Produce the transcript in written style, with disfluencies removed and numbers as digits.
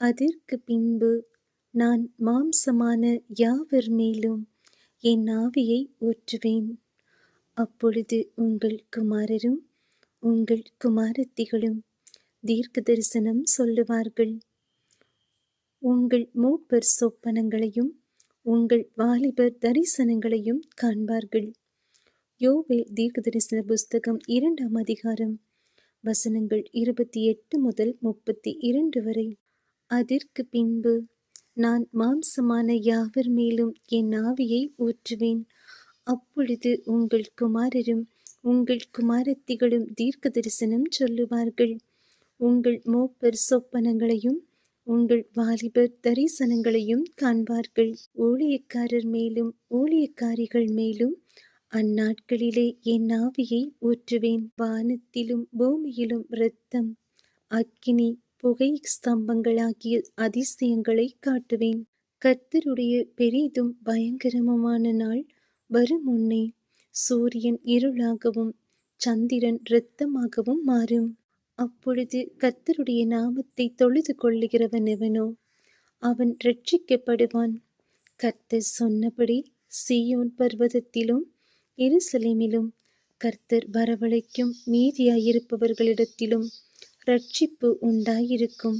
அதற்கு பின்பு நான் மாம்சமான யாவர் மேலும் என் ஆவியை ஊற்றுவேன். அப்பொழுது உங்கள் குமாரரும் உங்கள் குமாரத்திகளும் தீர்க்க தரிசனம் சொல்லுவார்கள். உங்கள் மூப்பர் சொப்பனங்களையும் உங்கள் வாலிபர் தரிசனங்களையும் காண்பார்கள். யோவேல் தீர்க்க தரிசன புஸ்தகம் 2ஆம் அதிகாரம் வசனங்கள் 28 முதல் 32 வரை. அதற்கு பின்பு நான் மாம்சமான யாவர் மேலும் என் ஆவியை ஊற்றுவேன். அப்பொழுது உங்கள் குமாரரும் உங்கள் குமாரத்திகளும் தீர்க்க தரிசனம் சொல்லுவார்கள். உங்கள் மூப்பர் சொப்பனங்களையும் உங்கள் வாலிபர் தரிசனங்களையும் காண்பார்கள். ஊழியக்காரர் மேலும் ஊழியக்காரிகள் மேலும் அந்நாட்களிலே என் ஆவியை ஊற்றுவேன். வானத்திலும் பூமியிலும் இரத்தம், அக்கினி, புகை ஸ்தம்பங்களாகிய அதிசயங்களை காட்டுவேன். கர்த்தருடைய பெரிதும் பயங்கரமுமான நாள் வரும் முன்னே சூரியன் இருளாகவும் சந்திரன் இரத்தமாகவும் மாறும். அப்பொழுது கர்த்தருடைய நாமத்தை தொழுது கொள்ளுகிறவன் எவனோ அவன் இரட்சிக்கப்படுவான். கர்த்தர் சொன்னபடி சீயோன் பர்வதத்திலும் எருசலேமிலும் கர்த்தர் வரவழைக்கும் மீதியாயிருப்பவர்களிடத்திலும் இரட்சிப்பு உண்டாயிருக்கும்.